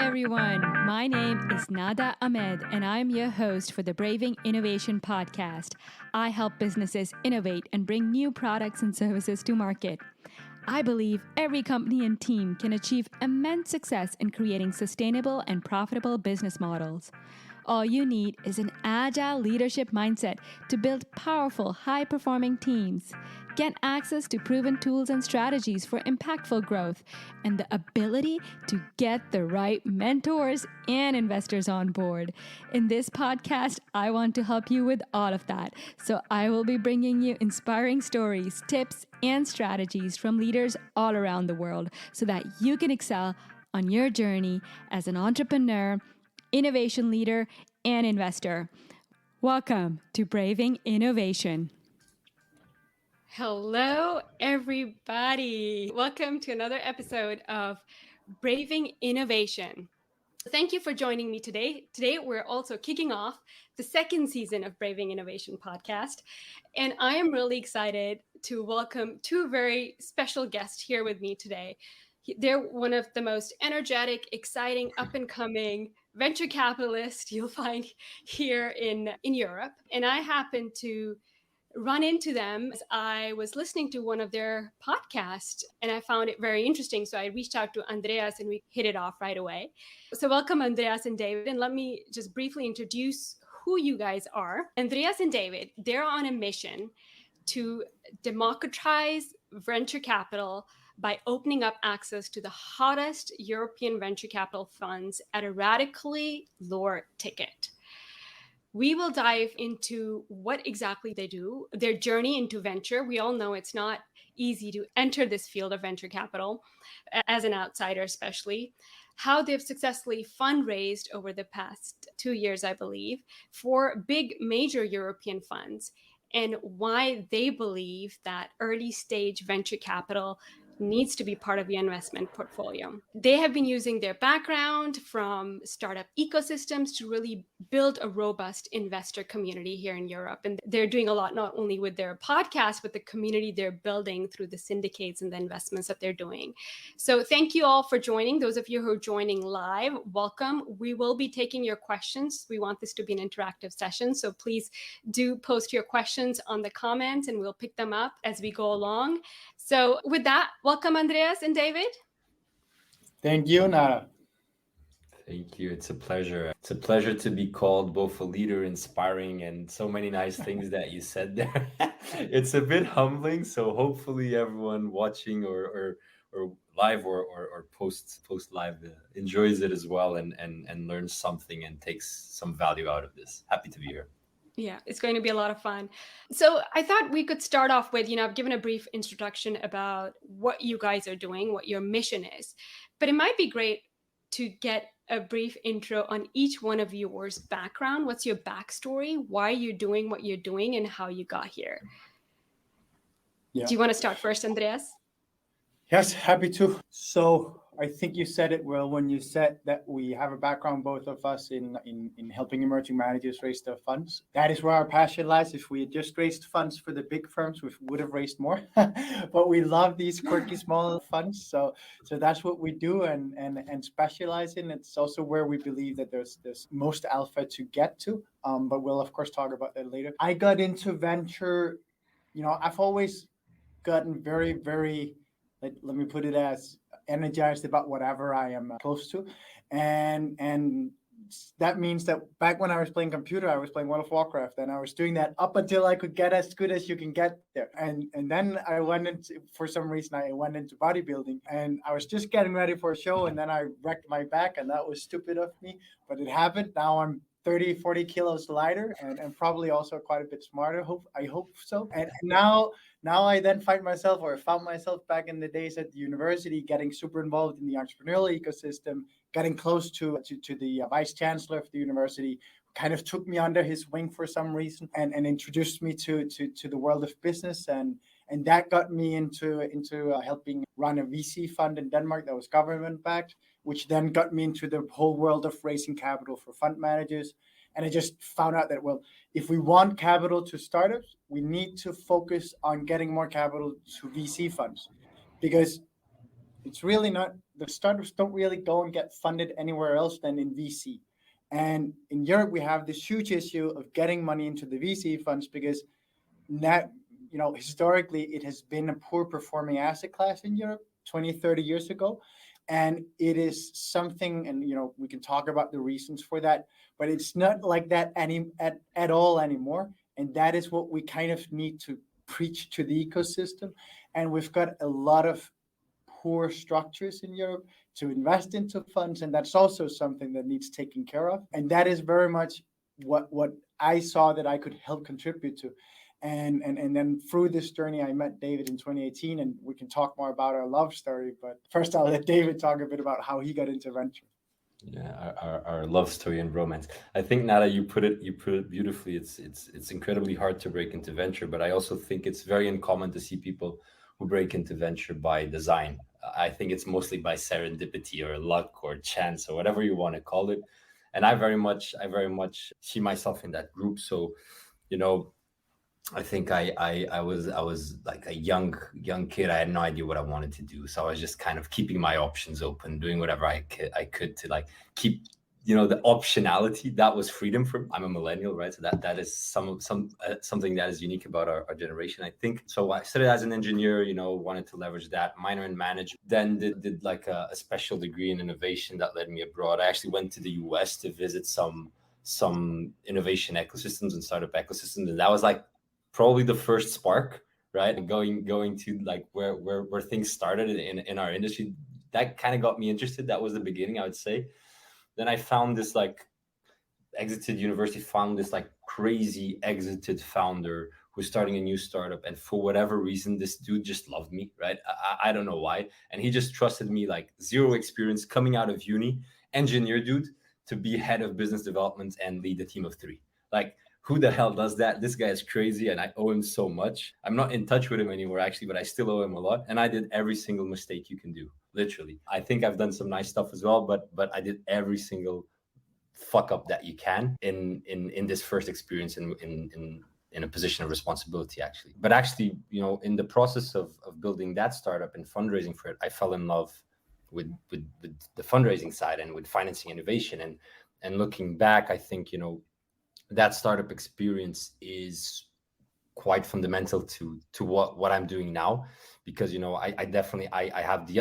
everyone. My name is Nada Ahmed, and I'm your host for the Braving Innovation podcast. I help businesses innovate and bring new products and services to market. I believe every company and team can achieve immense success in creating sustainable and profitable business models. All you need is an agile leadership mindset to build powerful, high-performing teams. Get access to proven tools and strategies for impactful growth, and the ability to get the right mentors and investors on board. In this podcast, I want to help you with all of that. So I will be bringing you inspiring stories, tips, and strategies from leaders all around the world so that you can excel on your journey as an entrepreneur, innovation leader, and investor. Welcome to Braving Innovation. Hello, everybody. Welcome to another episode of Braving Innovation. Thank you for joining me today. Today, we're also kicking off the second season of Braving Innovation podcast. And I am really excited to welcome two very special guests here with me today. They're one of the most energetic, exciting, up-and-coming venture capitalists you'll find here in Europe. And I happen to run into them as I was listening to one of their podcasts, and I found it very interesting. So I reached out to Andreas and we hit it off right away. So welcome, Andreas and David. And let me just briefly introduce who you guys are. Andreas and David, they're on a mission to democratize venture capital by opening up access to the hottest European venture capital funds at a radically lower ticket. We will dive into what exactly they do, their journey into venture. We all know it's not easy to enter this field of venture capital as an outsider, especially. How they've successfully fundraised over the past 2 years, I believe, for big major European funds, and why they believe that early stage venture capital needs to be part of the investment portfolio. They have been using their background from startup ecosystems to really build a robust investor community here in Europe. And they're doing a lot, not only with their podcast, but the community they're building through the syndicates and the investments that they're doing. So thank you all for joining. Those of you who are joining live, welcome. We will be taking your questions. We want this to be an interactive session. So please do post your questions on the comments and we'll pick them up as we go along. So with that, welcome, Andreas and David. Thank you, Nara. Thank you. It's a pleasure. It's a pleasure to be called both a leader, inspiring, and so many nice things that you said there. It's a bit humbling. So hopefully everyone watching or live or post live enjoys it as well and learns something and takes some value out of this. Happy to be here. Yeah, it's going to be a lot of fun. So I thought we could start off with, I've given a brief introduction about what you guys are doing, what your mission is, but it might be great to get a brief intro on each one of yours background. What's your backstory? Why you're doing what you're doing and how you got here? Yeah. Do you want to start first, Andreas? Yes, happy to. So I think you said it well when you said that we have a background, both of us, in helping emerging managers raise their funds. That is where our passion lies. If we had just raised funds for the big firms, we would have raised more. But we love these quirky small funds. So that's what we do and specialize in. It's also where we believe that there's most alpha to get to. But we'll, of course, talk about that later. I got into venture, I've always gotten very, very, let me put it as energized about whatever I am close to. And that means that back when I was playing computer, I was playing World of Warcraft, and I was doing that up until I could get as good as you can get there. And then I went into, for some reason, I went into bodybuilding, and I was just getting ready for a show, and then I wrecked my back, and that was stupid of me, but it happened. Now I'm 30, 40 kilos lighter and probably also quite a bit smarter. I hope so. And now I then found myself back in the days at the university, getting super involved in the entrepreneurial ecosystem, getting close to the vice chancellor of the university, kind of took me under his wing for some reason and introduced me to the world of business. And that got me into helping run a VC fund in Denmark that was government backed, which then got me into the whole world of raising capital for fund managers. And I just found out that, well, if we want capital to startups, we need to focus on getting more capital to VC funds, because it's really not, the startups don't really go and get funded anywhere else than in VC. And in Europe, we have this huge issue of getting money into the VC funds because that, historically, it has been a poor performing asset class in Europe 20, 30 years ago. And it is something, and we can talk about the reasons for that, but it's not like that at all anymore. And that is what we kind of need to preach to the ecosystem. And we've got a lot of poor structures in Europe to invest into funds, and that's also something that needs taken care of. And that is very much what I saw that I could help contribute to. And then through this journey, I met David in 2018, and we can talk more about our love story. But first, I'll let David talk a bit about how he got into venture. Yeah, our love story and romance. I think now that you put it beautifully. It's incredibly hard to break into venture, but I also think it's very uncommon to see people who break into venture by design. I think it's mostly by serendipity or luck or chance or whatever you want to call it. And I very much see myself in that group. So, I think I was like a young kid. I had no idea what I wanted to do, so I was just kind of keeping my options open, doing whatever I could to like keep the optionality. That was freedom. I'm a millennial, right? So that is something that is unique about our generation, I think. So I started as an engineer, wanted to leverage that, minor in management, then did like a special degree in innovation that led me abroad. I actually went to the US to visit some innovation ecosystems and startup ecosystems, and that was like probably the first spark, right? Going to like where things started in our industry. That kind of got me interested. That was the beginning, I would say. Then I found this like exited university, found this like crazy exited founder who's starting a new startup, and for whatever reason, this dude just loved me, right? I don't know why, and he just trusted me, like zero experience, coming out of uni, engineer dude, to be head of business development and lead a team of 3. Like, who the hell does that? This guy is crazy, and I owe him so much. I'm not in touch with him anymore, actually, but I still owe him a lot. And I did every single mistake you can do, literally. I think I've done some nice stuff as well, but I did every single fuck up that you can in this first experience in a position of responsibility, actually. But actually, in the process of building that startup and fundraising for it, I fell in love with the fundraising side and with financing innovation. And looking back, I think, that startup experience is quite fundamental to what I'm doing now, because I definitely have the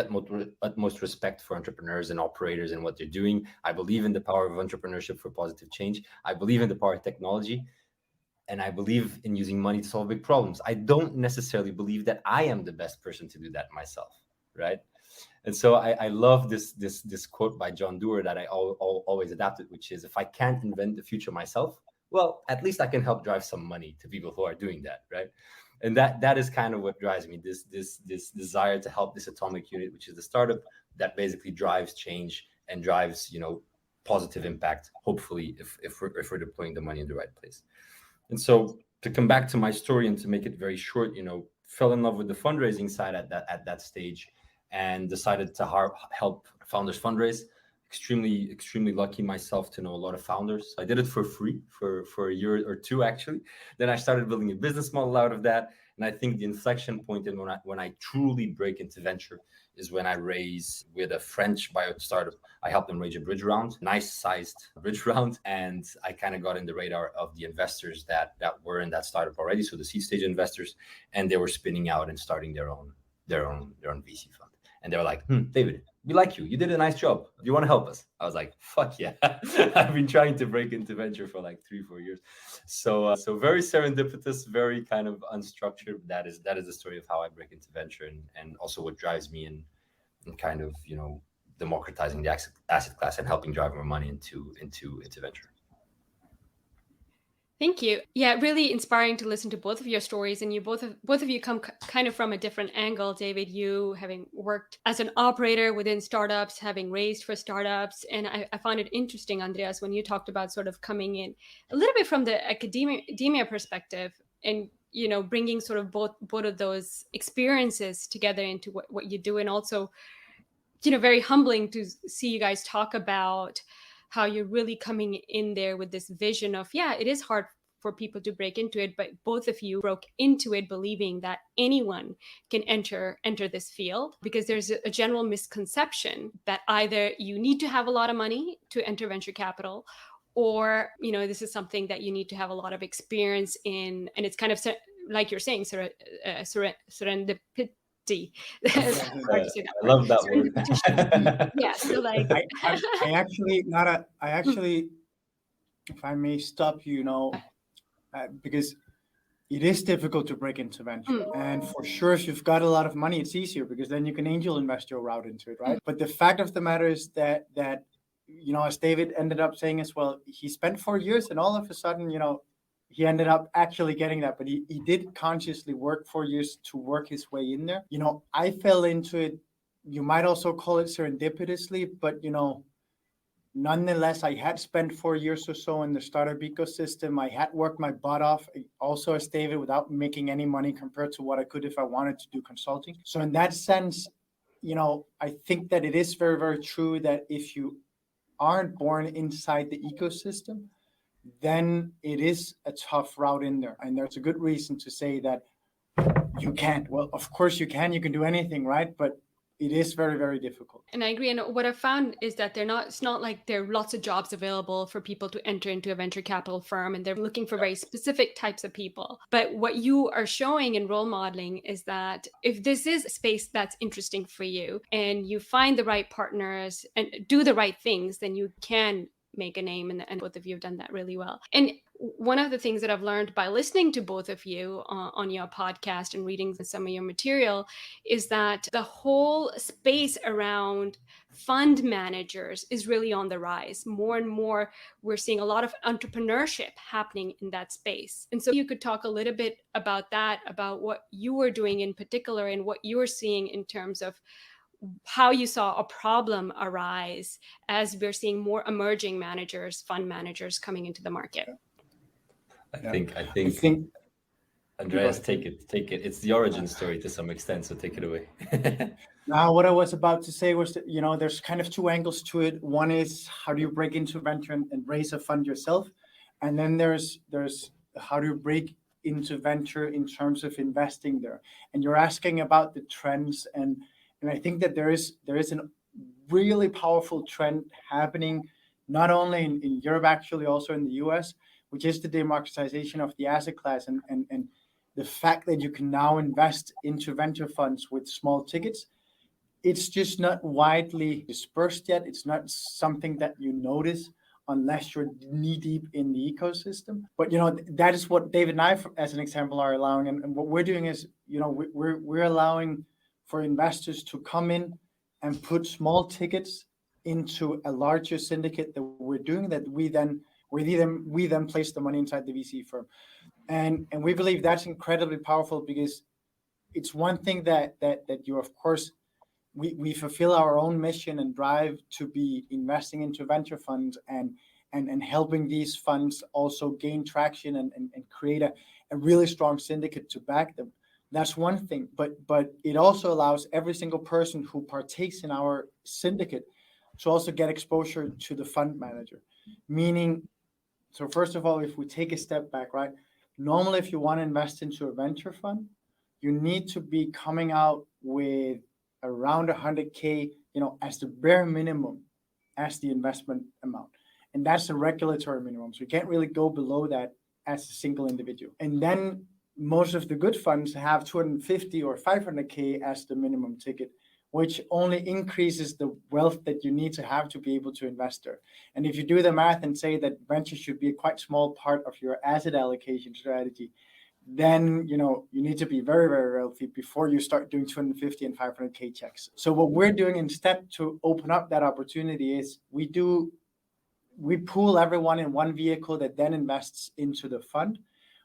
utmost respect for entrepreneurs and operators and what they're doing. I believe in the power of entrepreneurship for positive change. I believe in the power of technology, and I believe in using money to solve big problems. I don't necessarily believe that I am the best person to do that myself, right? And so I love this quote by John Dewar that I always adapted, which is, if I can't invent the future myself, well, at least I can help drive some money to people who are doing that, right? And that is kind of what drives me, this desire to help this atomic unit, which is the startup that basically drives change and drives, positive impact, hopefully, if we're deploying the money in the right place. And so, to come back to my story and to make it very short, fell in love with the fundraising side at that stage, and decided to help founders fundraise. Extremely lucky myself to know a lot of founders. I did it for free for a year or two, actually. Then I started building a business model out of that. And I think the inflection point in when I truly break into venture is when I raise with a French bio startup. I helped them raise a bridge round, nice sized bridge round. And I kind of got in the radar of the investors that were in that startup already. So the seed stage investors, and they were spinning out and starting their own VC fund. And they were like, David, we like you. You did a nice job. Do you want to help us? I was like, fuck yeah. I've been trying to break into venture for like 3-4 years. So very serendipitous, very kind of unstructured. That is the story of how I break into venture, and also what drives me in kind of, democratizing the asset class and helping drive more money into venture. Thank you. Yeah, really inspiring to listen to both of your stories, and you both of you come kind of from a different angle. David, you having worked as an operator within startups, having raised for startups, and I found it interesting, Andreas, when you talked about sort of coming in a little bit from the academia perspective, and bringing sort of both of those experiences together into what you do, and also very humbling to see you guys talk about how you're really coming in there with this vision of, it is hard for people to break into it, but both of you broke into it believing that anyone can enter this field, because there's a general misconception that either you need to have a lot of money to enter venture capital, or this is something that you need to have a lot of experience in, and it's kind of like you're saying, serendipity. I love that word. Yeah, so like I actually, if I may stop you, because it is difficult to break into venture. And for sure, if you've got a lot of money, it's easier because then you can angel invest your route into it, right? But the fact of the matter is that as David ended up saying as well, he spent 4 years and all of a sudden, he ended up actually getting that, but he did consciously work 4 years to work his way in there. I fell into it. You might also call it serendipitously, but nonetheless, I had spent 4 years or so in the startup ecosystem. I had worked my butt off, also as David, without making any money compared to what I could if I wanted to do consulting. So in that sense, I think that it is very, very true that if you aren't born inside the ecosystem, then it is a tough route in there. And there's a good reason to say that you can't. Well, of course you can do anything, right? But it is very, very difficult. And I agree. And what I've found is that it's not like there are lots of jobs available for people to enter into a venture capital firm, and they're looking for very specific types of people. But what you are showing in role modeling is that if this is a space that's interesting for you and you find the right partners and do the right things, then you can make a name, and both of you have done that really well. And one of the things that I've learned by listening to both of you on your podcast and reading some of your material is that the whole space around fund managers is really on the rise. More and more, we're seeing a lot of entrepreneurship happening in that space. And so you could talk a little bit about that, about what you were doing in particular and what you were seeing in terms of how you saw a problem arise as we're seeing more emerging managers, fund managers coming into the market. I think Andreas, take it. It's the origin story to some extent, so take it away. Now, what I was about to say was that, there's kind of two angles to it. One is how do you break into venture and raise a fund yourself? And then there's how do you break into venture in terms of investing there? And you're asking about the trends, and I think that there is a really powerful trend happening, not only in Europe, actually also in the US, which is the democratization of the asset class, and the fact that you can now invest into venture funds with small tickets. It's just not widely dispersed yet. It's not something that you notice unless you're knee deep in the ecosystem. But that is what David and I, as an example, are allowing. And what we're doing is, we're allowing for investors to come in and put small tickets into a larger syndicate that we're doing, that we then place the money inside the VC firm. And we believe that's incredibly powerful, because it's one thing that you, of course, we fulfill our own mission and drive to be investing into venture funds and helping these funds also gain traction and create a really strong syndicate to back them. That's one thing, but it also allows every single person who partakes in our syndicate to also get exposure to the fund manager. Meaning, so first of all, if we take a step back, right? Normally, if you want to invest into a venture fund, you need to be coming out with around 100K, as the bare minimum as the investment amount. And that's a regulatory minimum. So you can't really go below that as a single individual. And then most of the good funds have 250 or 500K as the minimum ticket, which only increases the wealth that you need to have to be able to invest there. And if you do the math and say that venture should be a quite small part of your asset allocation strategy, then you need to be very, very wealthy before you start doing 250 and 500K checks. So what we're doing instead to open up that opportunity is we pool everyone in one vehicle that then invests into the fund,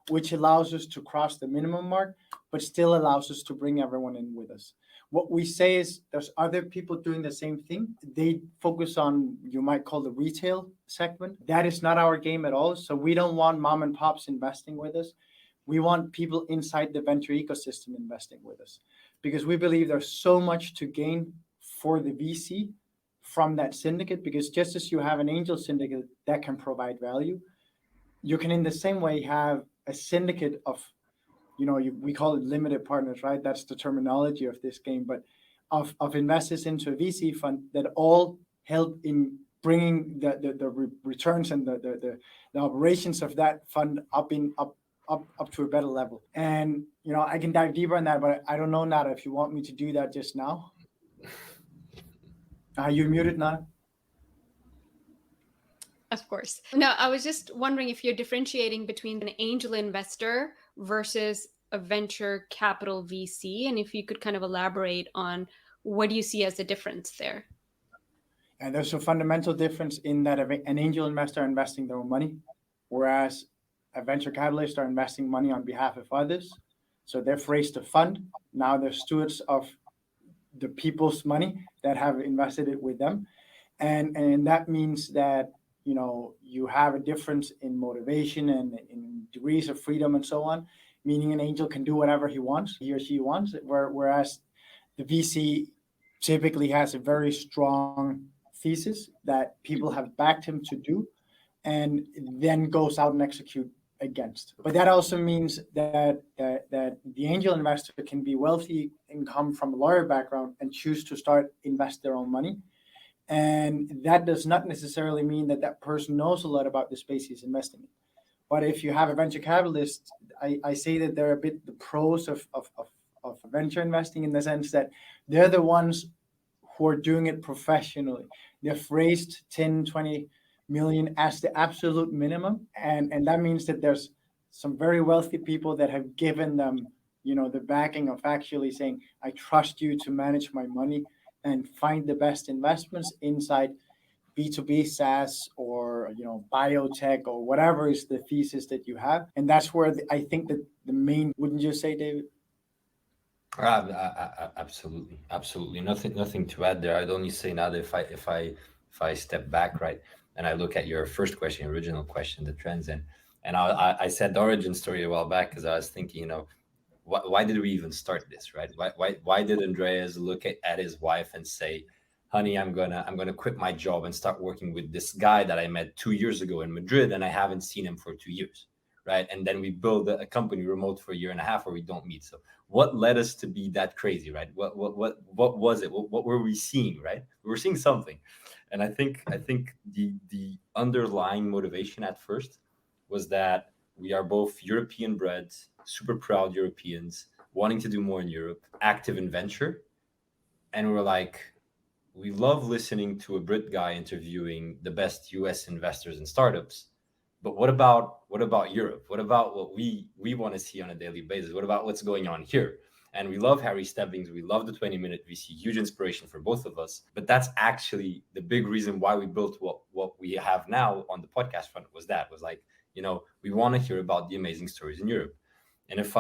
which allows us to cross the minimum mark, but still allows us to bring everyone in with us. What we say is there's other people doing the same thing. They focus on, you might call the retail segment. That is not our game at all. So we don't want mom and pops investing with us. We want people inside the venture ecosystem investing with us, because we believe there's so much to gain for the VC from that syndicate, because just as you have an angel syndicate that can provide value, you can in the same way have a syndicate of, we call it limited partners, right? That's the terminology of this game, but of investors into a VC fund that all help in bringing the returns and the operations of that fund up to a better level. And I can dive deeper on that, but I don't know, Nada, if you want me to do that just now. Are you muted, Nada? Of course. No, I was just wondering if you're differentiating between an angel investor versus a venture capital VC, and if you could kind of elaborate on what do you see as the difference there? And there's a fundamental difference in that an angel investor investing their own money, whereas a venture capitalist are investing money on behalf of others. So they've raised a fund. Now they're stewards of the people's money that have invested it with them. And that means that, you have a difference in motivation and in degrees of freedom and so on, meaning an angel can do whatever he or she wants, whereas the VC typically has a very strong thesis that people have backed him to do and then goes out and execute against. But that also means that the angel investor can be wealthy and come from a lawyer background and choose to start invest their own money. And that does not necessarily mean that person knows a lot about the space he's investing in. But if you have a venture capitalist, I say that they're a bit the pros of venture investing, in the sense that they're the ones who are doing it professionally. They've raised 10, 20 million as the absolute minimum. And that means that there's some very wealthy people that have given them, the backing of actually saying, I trust you to manage my money and find the best investments inside B2B SaaS or, biotech or whatever is the thesis that you have. And that's where I think that the main, wouldn't you say, David? Absolutely. Nothing to add there. I'd only say now that if I step back, right, and I look at your first question, original question, the trends, and I said the origin story a while back because I was thinking, why did we even start this, right? Why did Andreas look at his wife and say, honey, I'm gonna quit my job and start working with this guy that I met 2 years ago in Madrid and I haven't seen him for 2 years, right? And then we build a company remote for a year and a half where we don't meet. So what led us to be that crazy, right? What was it? What were we seeing, right? We were seeing something. And I think the underlying motivation at first was that we are both European bred, super proud Europeans, wanting to do more in Europe, active in venture. And we're like, we love listening to a Brit guy interviewing the best US investors and startups. But what about Europe? What about what we want to see on a daily basis? What about what's going on here? And we love Harry Stebbings. We love the 20-minute VC, huge inspiration for both of us. But that's actually the big reason why we built what we have now on the podcast front was like, we want to hear about the amazing stories in Europe. And if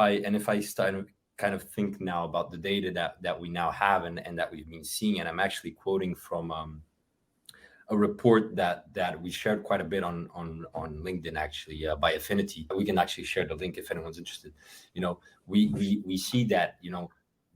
I start to kind of think now about the data that we now have and that we've been seeing, and I'm actually quoting from a report that we shared quite a bit on LinkedIn, actually, by Affinity. We can actually share the link if anyone's interested. We see that,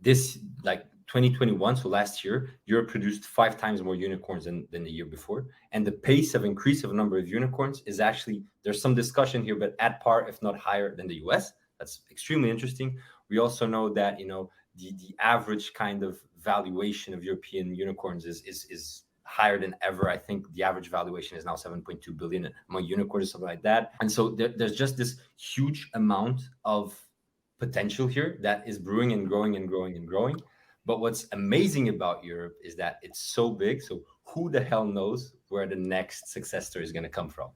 this, like 2021, so last year, Europe produced 5 times more unicorns than the year before. And the pace of increase of number of unicorns is actually, there's some discussion here, but at par, if not higher than the US. That's extremely interesting. We also know that, the average kind of valuation of European unicorns is higher than ever. I think the average valuation is now 7.2 billion among unicorns, something like that. And so there's just this huge amount of potential here that is brewing and growing and growing and growing. But what's amazing about Europe is that it's so big. So who the hell knows where the next success story is going to come from?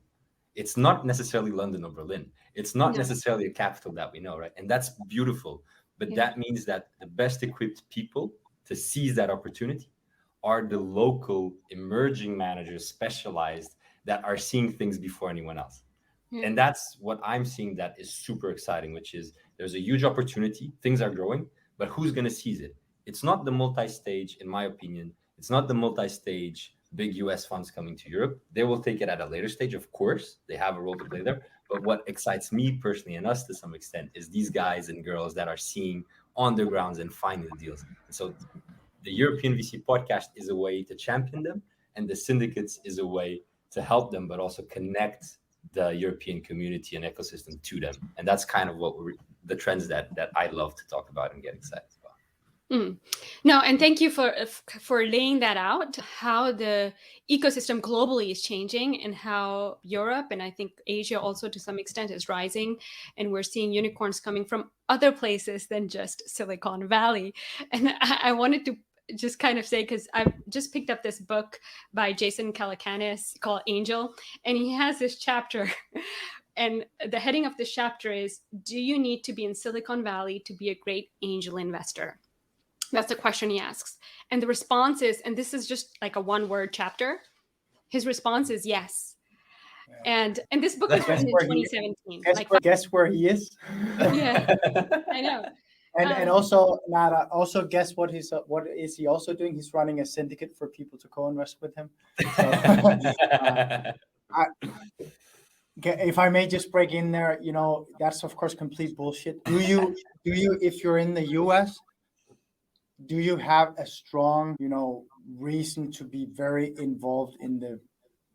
It's not necessarily London or Berlin. It's not necessarily a capital that we know, right? And that's beautiful. But that means that the best equipped people to seize that opportunity are the local emerging managers, specialized, that are seeing things before anyone else. And that's what I'm seeing that is super exciting, which is there's a huge opportunity, things are growing, but who's going to seize it? It's not the multi-stage, in my opinion, it's not the multi-stage big US funds coming to Europe. They will take it at a later stage, of course. They have a role to play there. But what excites me personally, and us to some extent, is these guys and girls that are seeing on the grounds and finding the deals. And so the European VC podcast is a way to champion them, and the syndicates is a way to help them, but also connect the European community and ecosystem to them. And that's kind of what the trends that I love to talk about and get excited about. No, and thank you for laying that out, how the ecosystem globally is changing and how Europe, and I think Asia also to some extent, is rising. And we're seeing unicorns coming from other places than just Silicon Valley. And I wanted to just kind of say, because I've just picked up this book by Jason Calacanis called Angel, and he has this chapter and the heading of this chapter is, do you need to be in Silicon Valley to be a great angel investor? That's the question he asks. And the response is, and this is just like a one-word chapter, his response is yes. Yeah. And this book was written in 2017. Guess where he is? Yeah, I know. And also, Nada, also guess what is he also doing? He's running a syndicate for people to co-invest with him. So, if I may just break in there, that's of course complete bullshit. Do you, if you're in the US, do you have a strong, reason to be very involved in the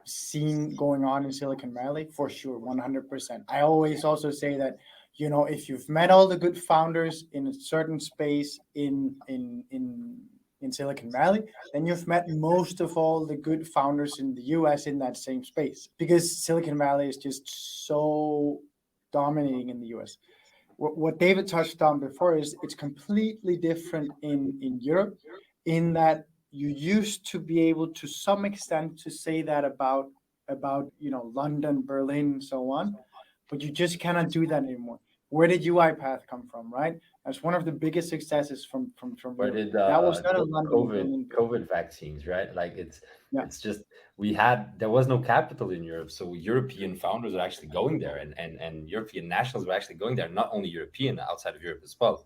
scene going on in Silicon Valley? For sure, 100%. I always also say that, if you've met all the good founders in a certain space in Silicon Valley, then you've met most of all the good founders in the US in that same space, because Silicon Valley is just so dominating in the US. What David touched on before is it's completely different in Europe, in that you used to be able to some extent to say that about London, Berlin, and so on, but you just cannot do that anymore. Where did UiPath come from, right? That's one of the biggest successes from Where Europe. did that was not a London COVID vaccines, right? Like it's just there was no capital in Europe, so European founders are actually going there, and European nationals were actually going there. Not only European, outside of Europe as well.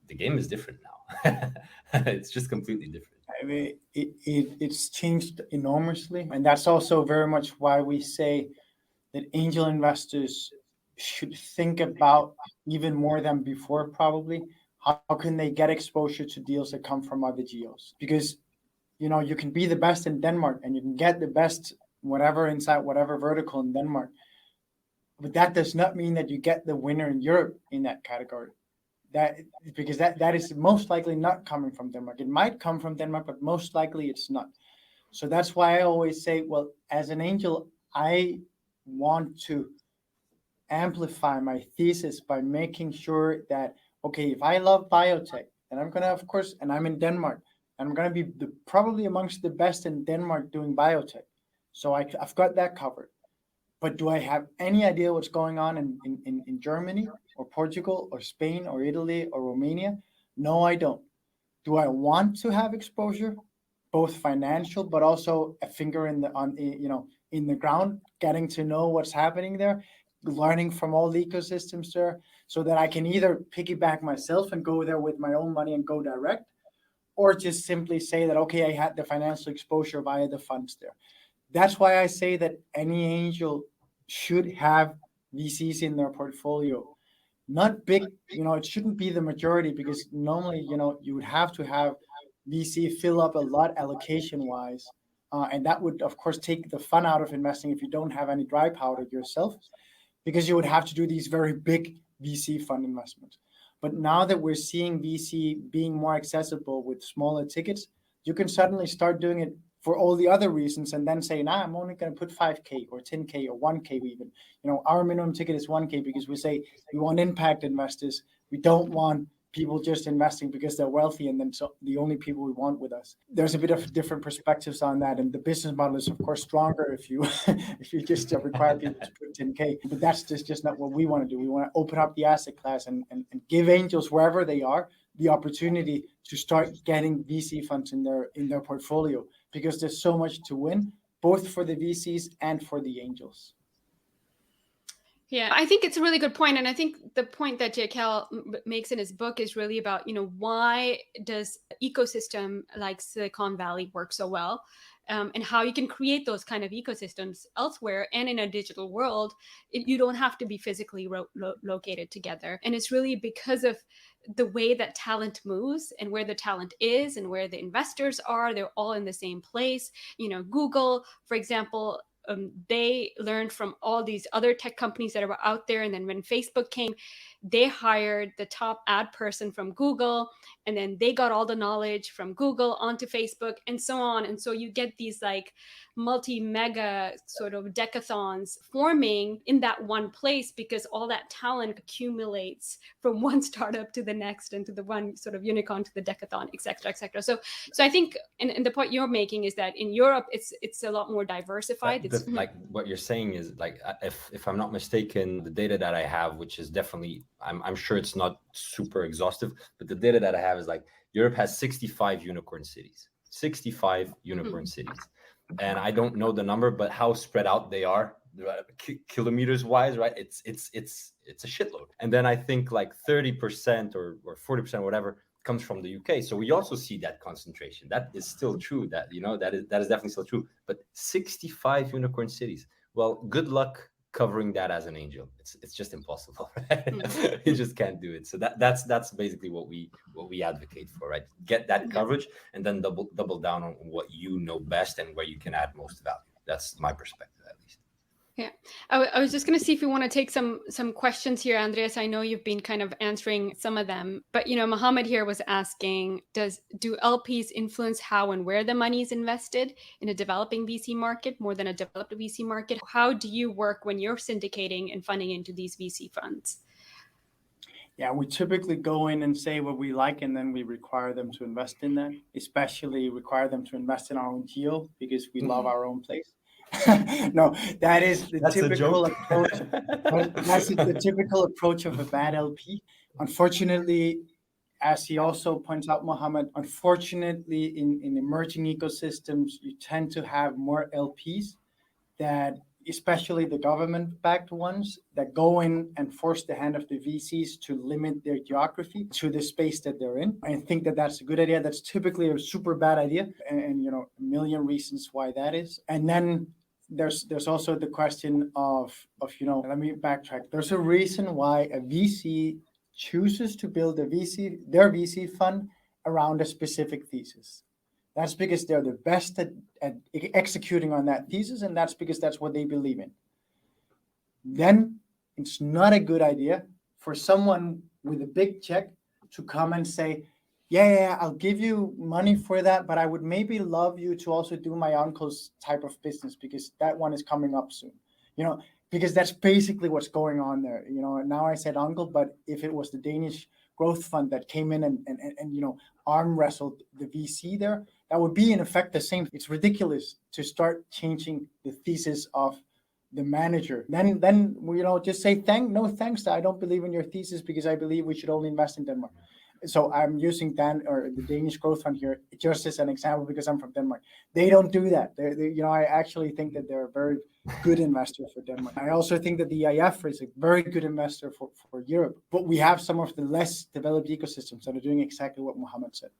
The game is different now. It's just completely different. I mean, it's changed enormously, and that's also very much why we say that angel investors should think about, even more than before probably, how can they get exposure to deals that come from other geos? Because you can be the best in Denmark and you can get the best whatever inside whatever vertical in Denmark, but that does not mean that you get the winner in Europe in that category. Because that is most likely not coming from Denmark. It might come from Denmark, but most likely it's not. So that's why I always say, well, as an angel, I want to amplify my thesis by making sure that, okay, if I love biotech, and I'm going to, of course, and I'm in Denmark, and I'm going to be probably amongst the best in Denmark doing biotech. So I've got that covered. But do I have any idea what's going on in Germany or Portugal or Spain or Italy or Romania? No, I don't. Do I want to have exposure, both financial, but also a finger in the ground, getting to know what's happening there, learning from all the ecosystems there, so that I can either piggyback myself and go there with my own money and go direct, or just simply say that, okay, I had the financial exposure via the funds there. That's why I say that any angel should have VCs in their portfolio. Not big, it shouldn't be the majority, because normally, you would have to have VC fill up a lot allocation-wise. And that would, of course, take the fun out of investing if you don't have any dry powder yourself, because you would have to do these very big VC fund investments. But now that we're seeing VC being more accessible with smaller tickets, you can suddenly start doing it for all the other reasons, and then say, I'm only going to put 5K or 10K or 1K even. Our minimum ticket is 1K, because we say we want impact investors. We don't want people just investing because they're wealthy and then so the only people we want with us. There's a bit of different perspectives on that, and the business model is of course stronger if you if you just require people to put 10K. But that's just not what we want to do. We want to open up the asset class and give angels, wherever they are, the opportunity to start getting VC funds in their portfolio, because there's so much to win, both for the VCs and for the angels. Yeah, I think it's a really good point. And I think the point that J.K. makes in his book is really about, why does ecosystem like Silicon Valley work so well? And how you can create those kind of ecosystems elsewhere, and in a digital world, you don't have to be physically located together. And it's really because of the way that talent moves and where the talent is and where the investors are. They're all in the same place. Google, for example, they learned from all these other tech companies that were out there. And then when Facebook came, they hired the top ad person from Google, and then they got all the knowledge from Google onto Facebook, and so on. And so you get these like multi-mega sort of decathons forming in that one place, because all that talent accumulates from one startup to the next, and to the one sort of unicorn to the decathon, etc., etc. So I think, and the point you're making is that in Europe, it's a lot more diversified. It's like what you're saying is like, if I'm not mistaken, the data that I have, which is definitely, I'm sure it's not super exhaustive, but the data that I have is like Europe has 65 unicorn cities, 65 unicorn cities. And I don't know the number, but how spread out they are kilometers wise, right? It's a shitload. And then I think like 30% or 40%, whatever, comes from the UK. So we also see that concentration. That is still true. That is definitely still true. But 65 unicorn cities. Well, good luck covering that as an angel. It's just impossible, right? You just can't do it. So that's basically what we advocate for, right? Get that coverage, and then double down on what you know best and where you can add most value. That's my perspective, at least. Yeah, I was just going to see if we want to take some questions here, Andreas. I know you've been kind of answering some of them, but Mohammed here was asking, do LPs influence how and where the money is invested in a developing VC market more than a developed VC market? How do you work when you're syndicating and funding into these VC funds? Yeah, we typically go in and say what we like, and then we require them to invest in that, especially require them to invest in our own geo, because we love our own place. No, that is the typical approach. That's the typical approach of a bad LP. Unfortunately, as he also points out, Mohammed, unfortunately, in emerging ecosystems, you tend to have more LPs that, especially the government-backed ones, that go in and force the hand of the VCs to limit their geography to the space that they're in. I think that that's a good idea. That's typically a super bad idea, and a million reasons why that is. And then there's also the question of let me backtrack. There's a reason why a VC chooses to build their VC fund around a specific thesis. That's because they're the best at executing on that thesis, and that's because that's what they believe in. Then it's not a good idea for someone with a big check to come and say, yeah, I'll give you money for that, but I would maybe love you to also do my uncle's type of business, because that one is coming up soon. Because that's basically what's going on there. Now I said uncle, but if it was the Danish growth fund that came in and arm wrestled the VC there, that would be in effect the same. It's ridiculous to start changing the thesis of the manager. Then just say no thanks. I don't believe in your thesis, because I believe we should only invest in Denmark. So I'm using the Danish growth fund here just as an example, because I'm from Denmark. They don't do that. I actually think that they're a very good investor for Denmark. I also think that the EIF is a very good investor for Europe. But we have some of the less developed ecosystems that are doing exactly what Mohammed said.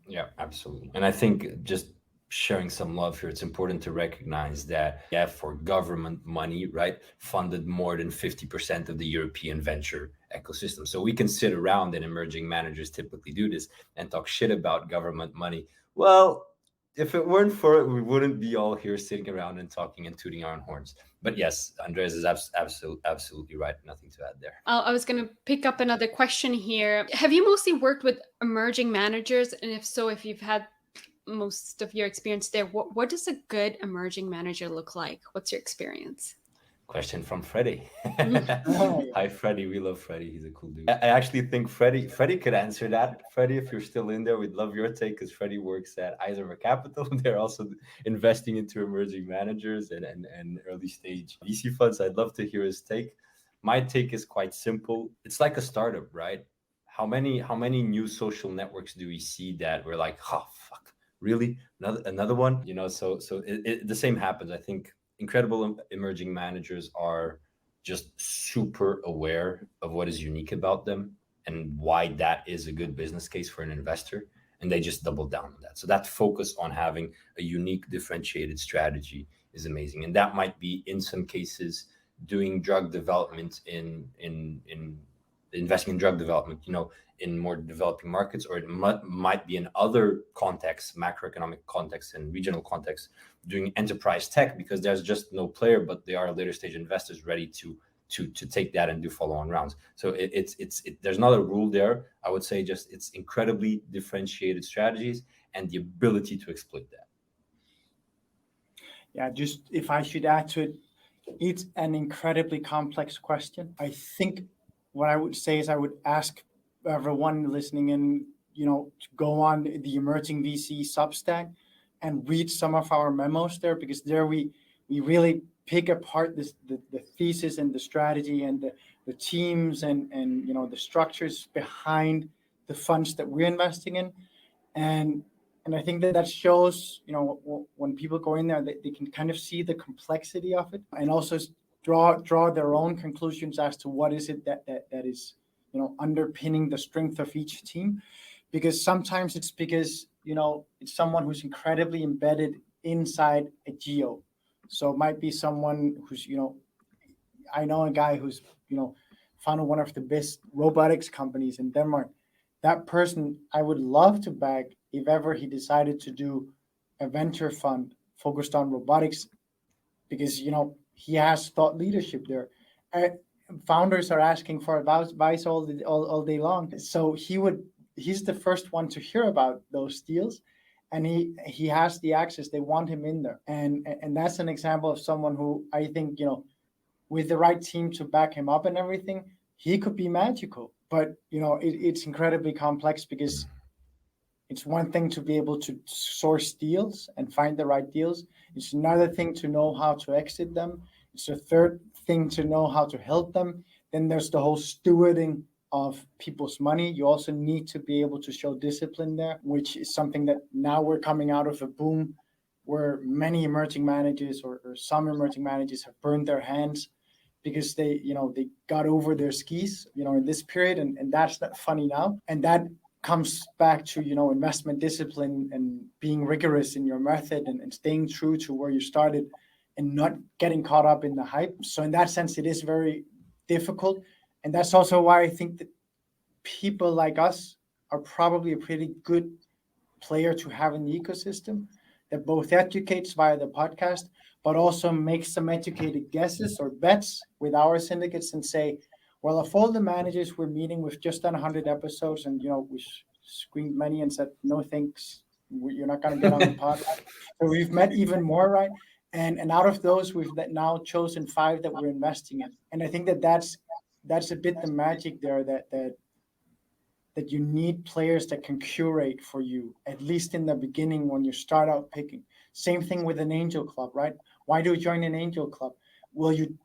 Yeah, absolutely. And I think just sharing some love here, it's important to recognize that for government money, right, funded more than 50% of the European venture ecosystem. So we can sit around, and emerging managers typically do this, and talk shit about government money. Well, if it weren't for it, we wouldn't be all here sitting around and talking and tooting our own horns. But yes, Andreas is absolutely right. Nothing to add there. I was going to pick up another question here. Have you mostly worked with emerging managers? And if so, if you've had most of your experience there, what does a good emerging manager look like? What's your experience? Question from Freddie. Hi, Freddie. We love Freddie. He's a cool dude. I actually think Freddie could answer that. Freddie, if you're still in there, we'd love your take, because Freddie works at Eisenberg Capital. They're also investing into emerging managers and early stage VC funds. I'd love to hear his take. My take is quite simple. It's like a startup, right? How many new social networks do we see that we're like, oh, fuck, really? Another one? So the same happens. I think incredible emerging managers are just super aware of what is unique about them and why that is a good business case for an investor, and they just double down on that. So that focus on having a unique, differentiated strategy is amazing, and that might be in some cases doing drug development in investing in drug development, in more developing markets, or it might be in other contexts, macroeconomic contexts and regional contexts, doing enterprise tech, because there's just no player, but they are later stage investors ready to take that and do follow-on rounds. So there's not a rule there. I would say just it's incredibly differentiated strategies and the ability to exploit that. Yeah, just if I should add to it, it's an incredibly complex question. I think what I would say is I would ask everyone listening in, to go on the Emerging VC Substack and read some of our memos there, because there we really pick apart the thesis and the strategy and the teams and the structures behind the funds that we're investing in. And I think that shows, when people go in there, they can kind of see the complexity of it, and also draw their own conclusions as to what is it that is, underpinning the strength of each team. Because sometimes it's because, it's someone who's incredibly embedded inside a geo. So it might be someone who's, I know a guy who's, founded one of the best robotics companies in Denmark. That person I would love to back if ever he decided to do a venture fund focused on robotics, because, he has thought leadership there. Founders are asking for advice all day long. So he's the first one to hear about those deals, and he has the access. They want him in there. And that's an example of someone who I think, with the right team to back him up and everything, he could be magical. But, it's incredibly complex, because it's one thing to be able to source deals and find the right deals. It's another thing to know how to exit them. It's a third thing to know how to help them. Then there's the whole stewarding of people's money. You also need to be able to show discipline there, which is something that now we're coming out of a boom where many emerging managers or some emerging managers have burned their hands because they got over their skis, in this period. And that's not funny now. And that comes back to, investment discipline and being rigorous in your method and staying true to where you started and not getting caught up in the hype. So in that sense, it is very difficult. And that's also why I think that people like us are probably a pretty good player to have in the ecosystem, that both educates via the podcast, but also makes some educated guesses or bets with our syndicates and say, well, of all the managers we're meeting, we've just done 100 episodes, and we screened many and said, no thanks, you're not going to get on the podcast. So we've met even more, right? And out of those, we've now chosen 5 that we're investing in. And I think that's a bit the magic there, that you need players that can curate for you, at least in the beginning when you start out picking. Same thing with an angel club, right? Why do you join an angel club? Well, you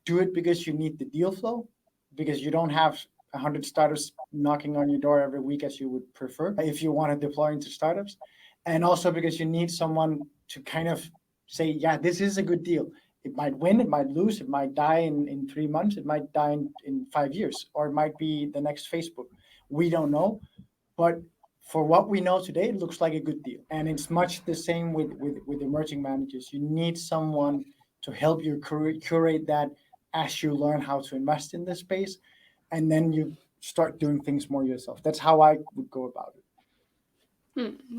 do it because you need the deal flow, because you don't have 100 startups knocking on your door every week as you would prefer if you want to deploy into startups. And also because you need someone to kind of say, yeah, this is a good deal. It might win, it might lose, it might die in 3 months, it might die in 5 years, or it might be the next Facebook. We don't know. But for what we know today, it looks like a good deal. And it's much the same with emerging managers. You need someone to help you curate that as you learn how to invest in this space, and then you start doing things more yourself. That's how I would go about it.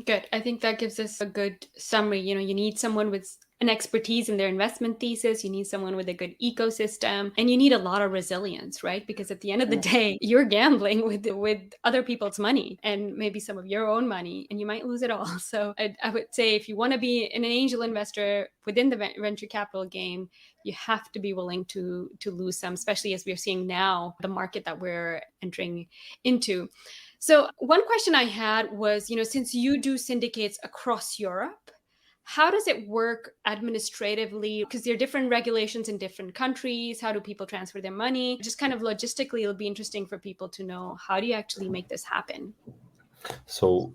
Good. I think that gives us a good summary. You need someone with an expertise in their investment thesis. You need someone with a good ecosystem, and you need a lot of resilience, right? Because at the end of the day, you're gambling with other people's money and maybe some of your own money, and you might lose it all. So I would say if you want to be an angel investor within the venture capital game, you have to be willing to lose some, especially as we're seeing now the market that we're entering into. So one question I had was, since you do syndicates across Europe, how does it work administratively? Because there are different regulations in different countries. How do people transfer their money? Just kind of logistically, it'll be interesting for people to know, how do you actually make this happen? So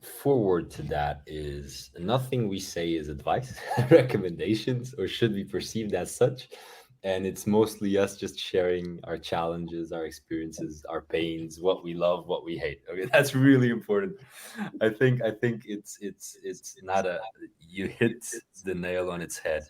forward to that is nothing we say is advice, recommendations, or should be perceived as such. And it's mostly us just sharing our challenges, our experiences, our pains, what we love, what we hate. Okay, that's really important. I think it's not you hit the nail on its head.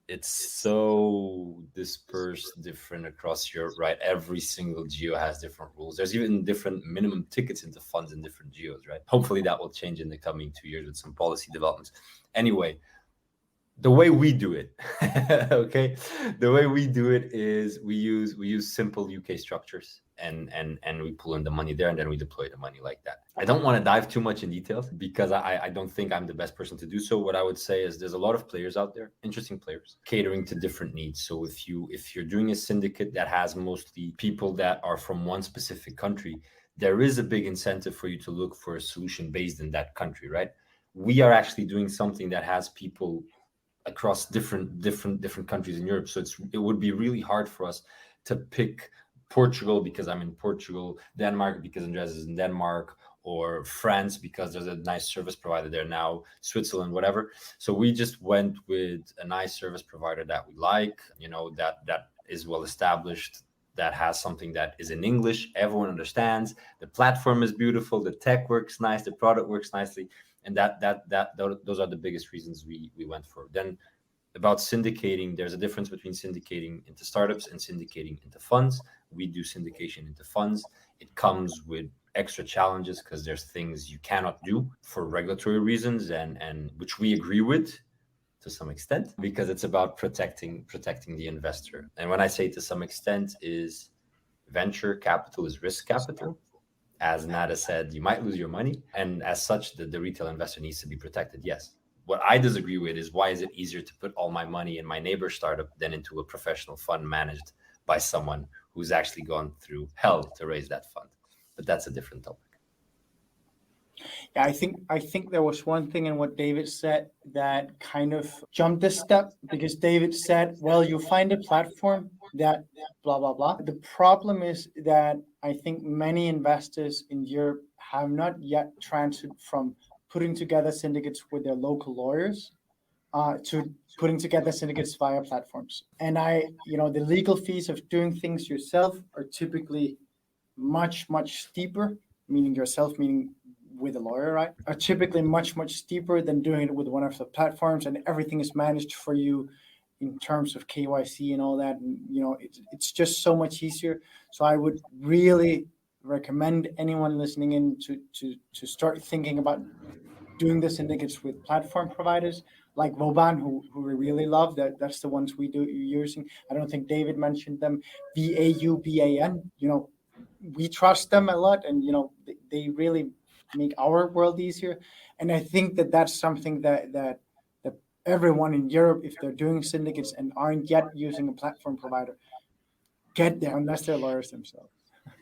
it's so dispersed, different across Europe, right? Every single geo has different rules. There's even different minimum tickets into funds in different geos, right? Hopefully that will change in the coming 2 years with some policy developments. Anyway, the way we do it, okay, the way we do it is we use simple UK structures, and we pull in the money there, and then we deploy the money like that. I don't want to dive too much in details because I don't think I'm the best person to do so. What I would say is there's a lot of players out there, interesting players, catering to different needs. So if you're doing a syndicate that has mostly people that are from one specific country, there is a big incentive for you to look for a solution based in that country, right? We are actually doing something that has people across different countries in Europe. So it would be really hard for us to pick Portugal because I'm in Portugal, Denmark because Andreas is in Denmark, or France because there's a nice service provider there now, Switzerland, whatever. So we just went with a nice service provider that we like, that is well established, that has something that is in English, everyone understands. The platform is beautiful, the tech works nice, the product works nicely, and those are the biggest reasons we went for. Then about syndicating, there's a difference between syndicating into startups and syndicating into funds. We do syndication into funds. It comes with extra challenges because there's things you cannot do for regulatory reasons, and which we agree with to some extent, because it's about protecting the investor. And when I say to some extent, is venture capital is risk capital. As Nada said, you might lose your money, and as such, the retail investor needs to be protected. Yes. What I disagree with is, why is it easier to put all my money in my neighbor's startup than into a professional fund managed by someone who's actually gone through hell to raise that fund? But that's a different topic. Yeah, I think there was one thing in what David said that kind of jumped a step, because David said, well, you find a platform that blah, blah, blah. The problem is that I think many investors in Europe have not yet transferred from putting together syndicates with their local lawyers to putting together syndicates via platforms. And the legal fees of doing things yourself are typically much, much steeper, meaning yourself, meaning with a lawyer, right, are typically much, much steeper than doing it with one of the platforms, and everything is managed for you in terms of KYC and all that. And, it's just so much easier. So I would really recommend anyone listening in to start thinking about doing the syndicates with platform providers like Voban, who we really love. That's the ones we do using. I don't think David mentioned them. VAUBAN, we trust them a lot, and they really make our world easier. And I think that's something that everyone in Europe, if they're doing syndicates and aren't yet using a platform provider, get there, unless they're lawyers themselves.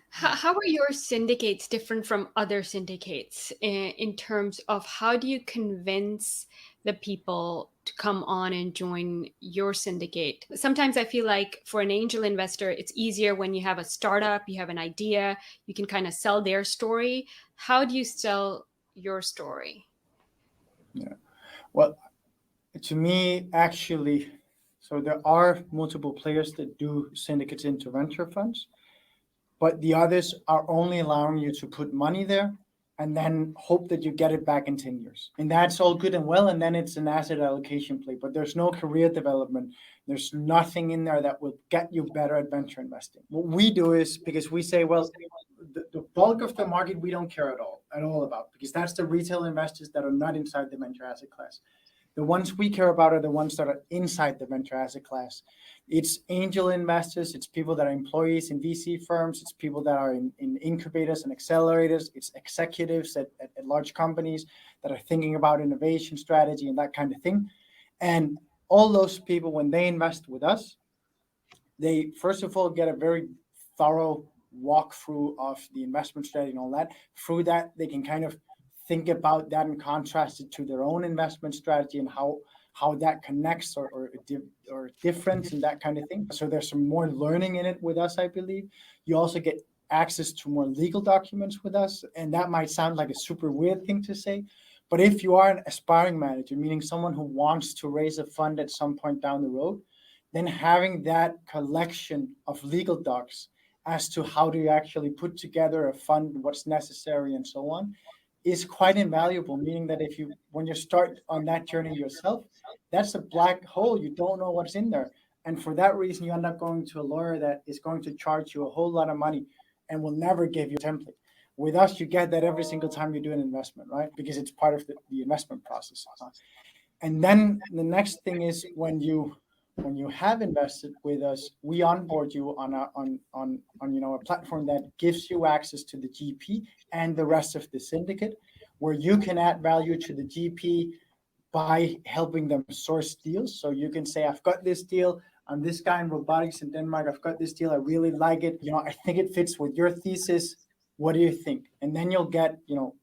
How are your syndicates different from other syndicates in terms of how do you convince the people to come on and join your syndicate? Sometimes I feel like for an angel investor, it's easier when you have a startup, you have an idea, you can kind of sell their story. How do you sell your story? Yeah. Well, to me, actually, so there are multiple players that do syndicates into venture funds, but the others are only allowing you to put money there and then hope that you get it back in 10 years. And that's all good and well, and then it's an asset allocation play, but there's no career development. There's nothing in there that will get you better at venture investing. What we do is, because we say, well, the bulk of the market we don't care at all about, because that's the retail investors that are not inside the venture asset class. The ones we care about are the ones that are inside the venture asset class. It's angel investors, it's people that are employees in VC firms, it's people that are in incubators and accelerators, it's executives at large companies that are thinking about innovation strategy and that kind of thing. And all those people, when they invest with us, they first of all get a very thorough walkthrough of the investment strategy and all that. Through that, they can kind of think about that and contrast it to their own investment strategy and how that connects or difference and that kind of thing. So there's some more learning in it with us, I believe. You also get access to more legal documents with us. And that might sound like a super weird thing to say, but if you are an aspiring manager, meaning someone who wants to raise a fund at some point down the road, then having that collection of legal docs as to how do you actually put together a fund, what's necessary and so on, is quite invaluable, meaning that when you start on that journey yourself, That's a black hole. You don't know what's in there. And for that reason, you end up going to a lawyer that is going to charge you a whole lot of money and will never give you a template. With us, you get that every single time you do an investment, right? Because it's part of the investment process. And then the next thing is when you have invested with us, we onboard you on a platform that gives you access to the GP and the rest of the syndicate, where you can add value to the GP by helping them source deals. So you can say, I've got this deal. I'm this guy in robotics in Denmark. I've got this deal. I really like it. I think it fits with your thesis. What do you think? And then you'll get,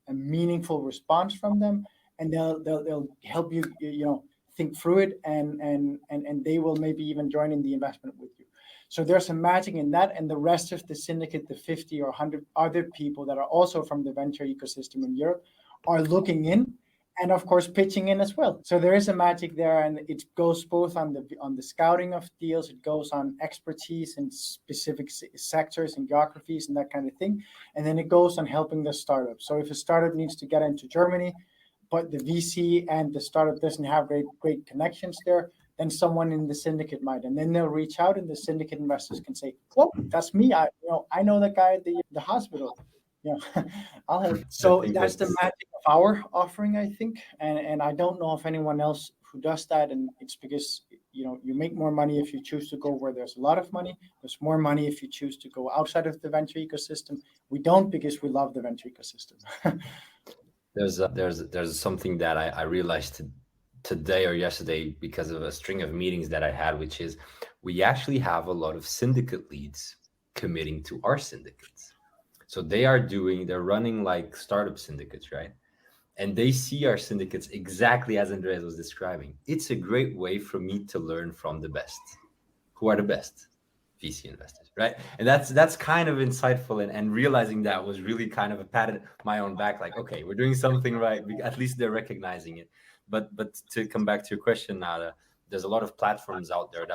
a meaningful response from them, and they'll help you, think through it, and they will maybe even join in the investment with you. So there's some magic in that, and the rest of the syndicate, the 50 or 100 other people that are also from the venture ecosystem in Europe, are looking in, and of course pitching in as well. So there is a magic there, and it goes both on the scouting of deals, it goes on expertise in specific sectors and geographies and that kind of thing, and then it goes on helping the startup. So if a startup needs to get into Germany, but the VC and the startup doesn't have great connections there, then someone in the syndicate might, and then they'll reach out, and the syndicate investors can say, "Well, that's me. I know that guy at the hospital. I'll help." So that's the magic of our offering, I think, and I don't know of anyone else who does that, and it's because you make more money if you choose to go where there's a lot of money. There's more money if you choose to go outside of the venture ecosystem. We don't, because we love the venture ecosystem. There's something that I realized today or yesterday because of a string of meetings that I had, which is we actually have a lot of syndicate leads committing to our syndicates. So they're running like startup syndicates, right? And they see our syndicates exactly as Andreas was describing. It's a great way for me to learn from the best. Who are the best? VC investors, right? And that's kind of insightful, and realizing that was really kind of a pat on my own back, like, okay, we're doing something right. At least they're recognizing it. But to come back to your question, Nada, there's a lot of platforms out there.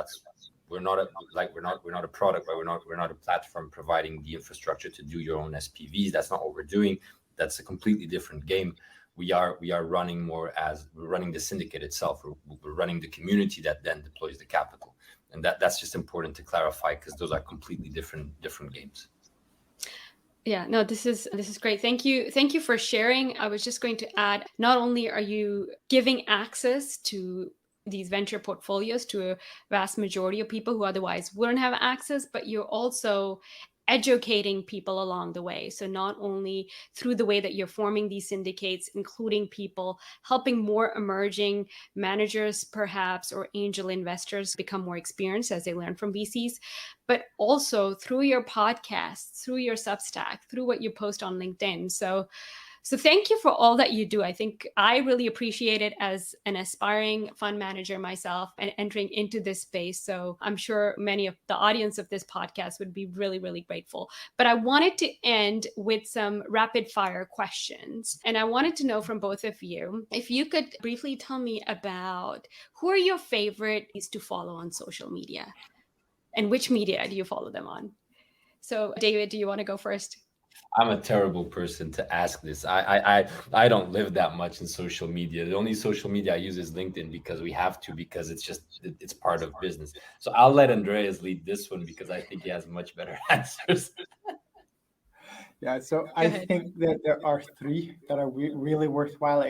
We're not a product, right? We're not a platform providing the infrastructure to do your own SPVs. That's not what we're doing. That's a completely different game. We are running we're running the syndicate itself. We're running the community that then deploys the capital. And that's just important to clarify, because those are completely different games. Yeah, no, this is great. Thank you for sharing. I was just going to add, not only are you giving access to these venture portfolios to a vast majority of people who otherwise wouldn't have access, but you're also educating people along the way. So not only through the way that you're forming these syndicates, including people, helping more emerging managers perhaps, or angel investors become more experienced as they learn from VCs, but also through your podcasts, through your Substack, through what you post on LinkedIn. So thank you for all that you do. I think I really appreciate it as an aspiring fund manager myself and entering into this space. So I'm sure many of the audience of this podcast would be really, really grateful. But I wanted to end with some rapid fire questions. And I wanted to know from both of you, if you could briefly tell me about who are your favorites to follow on social media, and which media do you follow them on? So David, do you want to go first? I'm a terrible person to ask this. I don't live that much in social media. The only social media I use is LinkedIn, because we have to, because it's part of business. So I'll let Andreas lead this one, because I think he has much better answers. Yeah, so I think that there are three that are really worthwhile,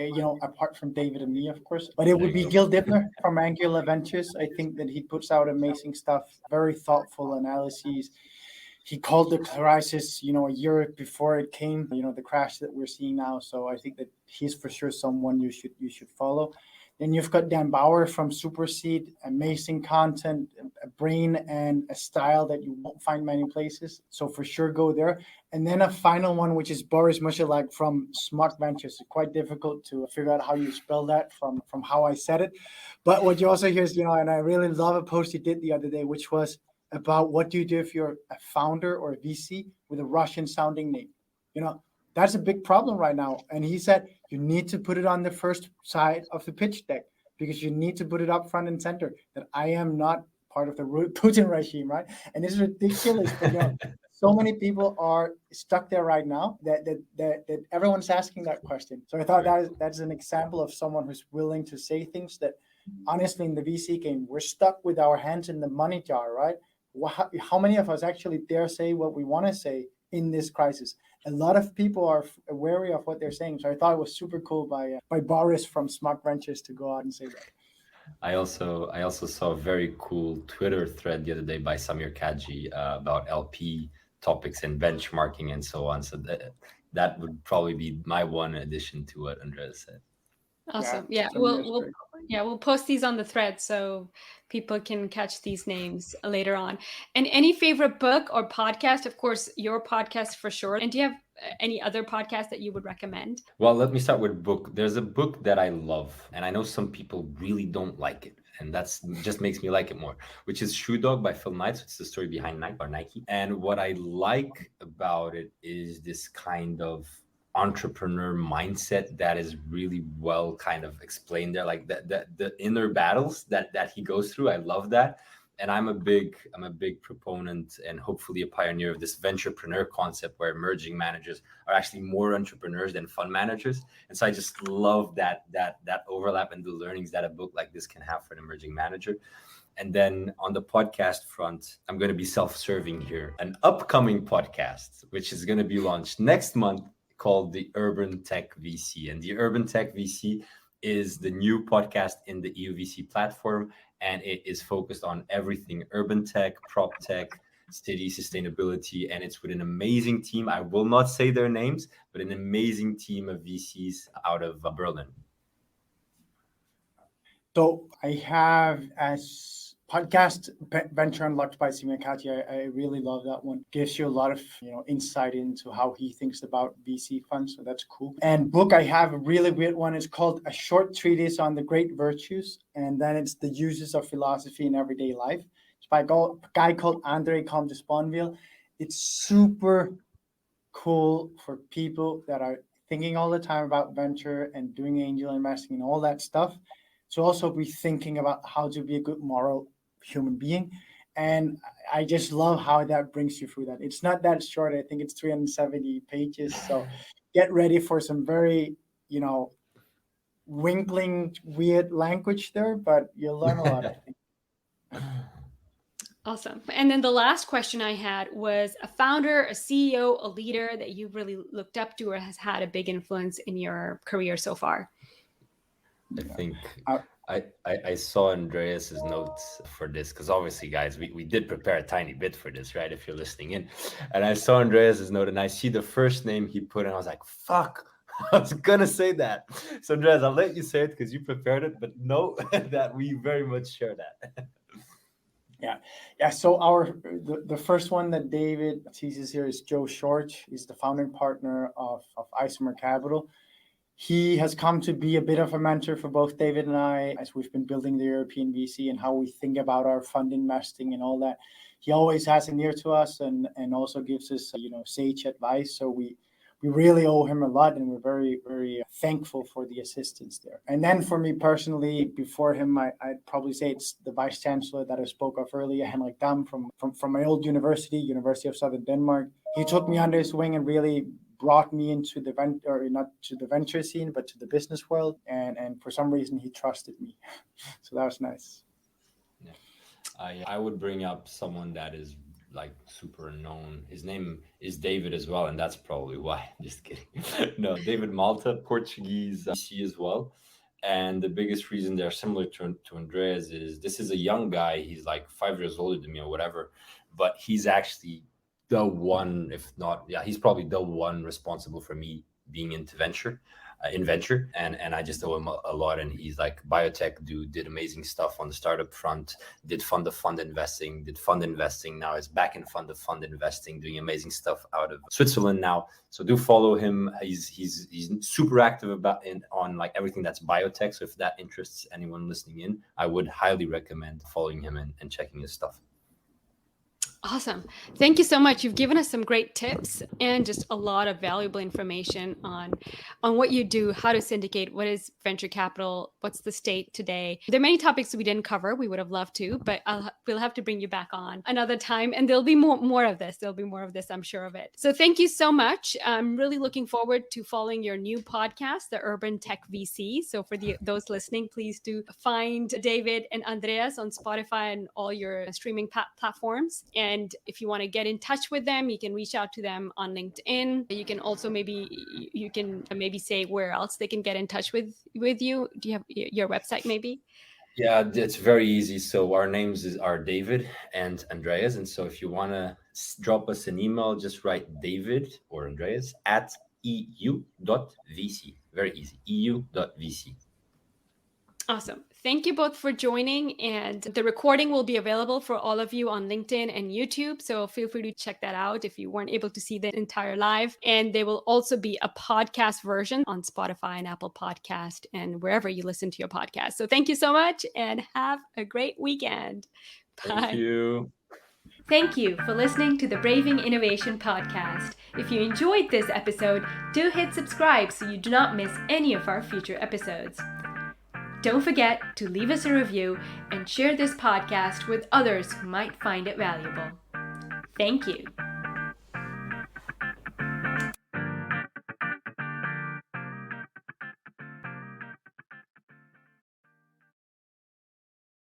apart from David and me, of course. But it would be Gil Dibner from Angular Ventures. I think that he puts out amazing stuff, very thoughtful analyses. He called the crisis, a year before it came, the crash that we're seeing now. So I think that he's for sure someone you should follow. Then you've got Dan Bauer from Superseed, amazing content, a brain and a style that you won't find many places. So for sure go there. And then a final one, which is Boris Mushilak from Smart Ventures. It's quite difficult to figure out how you spell that from how I said it. But what you also hear is, and I really love a post he did the other day, which was about what do you do if you're a founder or a VC with a Russian sounding name. That's a big problem right now. And he said, you need to put it on the first side of the pitch deck, because you need to put it up front and center that I am not part of the Putin regime, right? And it's ridiculous, but so many people are stuck there right now that everyone's asking that question. So I thought that's an example of someone who's willing to say things that honestly, in the VC game, we're stuck with our hands in the money jar, right? How many of us actually dare say what we want to say in this crisis? A lot of people are wary of what they're saying. So I thought it was super cool by Boris from Smart Ventures to go out and say that. I also saw a very cool Twitter thread the other day by Samir Kaji about LP topics and benchmarking and so on. So that would probably be my one addition to what Andreas said. Awesome. Yeah, Yeah, Samir's great. we'll post these on the thread so people can catch these names later on. And any favorite book or podcast? Of course, your podcast for sure. And do you have any other podcast that you would recommend? Well, let me start with book. There's a book that I love, and I know some people really don't like it, and that's just makes me like it more, which is Shoe Dog by Phil Knight. So it's the story behind Nike. And what I like about it is this kind of entrepreneur mindset that is really well kind of explained there, like the inner battles that he goes through. I love that. And I'm a big proponent and hopefully a pioneer of this venturepreneur concept where emerging managers are actually more entrepreneurs than fund managers. And so I just love that overlap and the learnings that a book like this can have for an emerging manager. And then on the podcast front, I'm going to be self-serving here. An upcoming podcast, which is going to be launched next month, called the Urban Tech VC. And the Urban Tech VC is the new podcast in the EUVC platform, and it is focused on everything urban tech, prop tech, city sustainability, and it's with an amazing team. I will not say their names, but an amazing team of VCs out of Berlin. So I have as podcast Venture Unlocked by Simon Kaji. I really love that one. Gives you a lot of insight into how he thinks about VC funds. So that's cool. And book I have a really weird one. It's called A Short Treatise on the Great Virtues, and then it's The Uses of Philosophy in Everyday Life. It's by a guy called André Comte de Sponville. It's super cool for people that are thinking all the time about venture and doing angel investing and all that stuff. So also be thinking about how to be a good moral human being. And I just love how that brings you through that. It's not that short. I think it's 370 pages. So get ready for some very, winkling, weird language there, but you'll learn a lot, I think. Awesome. And then the last question I had was a founder, a CEO, a leader that you really looked up to or has had a big influence in your career so far. I think I saw Andreas's notes for this because obviously, guys, we did prepare a tiny bit for this, right? If you're listening in, and I saw Andreas's note and I see the first name he put in, I was like, "Fuck." I was gonna say that. So Andreas, I'll let you say it because you prepared it, but know that we very much share that. Yeah. So the first one that David teases here is Joe Short. He's the founding partner of Isomer Capital. He has come to be a bit of a mentor for both David and I as we've been building the European VC and how we think about our fund investing and all that. He always has an ear to us and also gives us sage advice. So we really owe him a lot, and we're very, very thankful for the assistance there. And then for me personally, before him, I'd probably say it's the Vice Chancellor that I spoke of earlier, Henrik Dam from my old University of Southern Denmark. He took me under his wing and really brought me into not to the venture scene, but to the business world. And for some reason, he trusted me. So that was nice. Yeah. I would bring up someone that is like super known. His name is David as well, and that's probably why. Just kidding. No, David Malta, Portuguese VC as well. And the biggest reason they're similar to Andreas is this is a young guy. He's like 5 years older than me or whatever, but he's actually the one, if not, he's probably the one responsible for me being into venture, and I just owe him a lot. And he's like biotech dude, did amazing stuff on the startup front, did fund of fund investing, now is back in fund of fund investing, doing amazing stuff out of Switzerland now. So do follow him. He's super active on like everything that's biotech. So if that interests anyone listening in, I would highly recommend following him and checking his stuff. Awesome. Thank you so much. You've given us some great tips and just a lot of valuable information on what you do, how to syndicate, what is venture capital, what's the state today. There are many topics we didn't cover. We would have loved to, but we'll have to bring you back on another time, and there'll be more of this. There'll be more of this, I'm sure of it. So thank you so much. I'm really looking forward to following your new podcast, the Urban Tech VC. So for those listening, please do find David and Andreas on Spotify and all your streaming platforms. And if you want to get in touch with them, you can reach out to them on LinkedIn. You can also maybe say where else they can get in touch with you. Do you have your website maybe? Yeah, it's very easy. So our names are David and Andreas. And so if you want to drop us an email, just write David or Andreas at eu.vc. Very easy, eu.vc. Awesome. Thank you both for joining. And the recording will be available for all of you on LinkedIn and YouTube. So feel free to check that out if you weren't able to see the entire live. And there will also be a podcast version on Spotify and Apple Podcast and wherever you listen to your podcast. So thank you so much and have a great weekend. Bye. Thank you. Thank you for listening to the Braving Innovation podcast. If you enjoyed this episode, do hit subscribe so you do not miss any of our future episodes. Don't forget to leave us a review and share this podcast with others who might find it valuable. Thank you.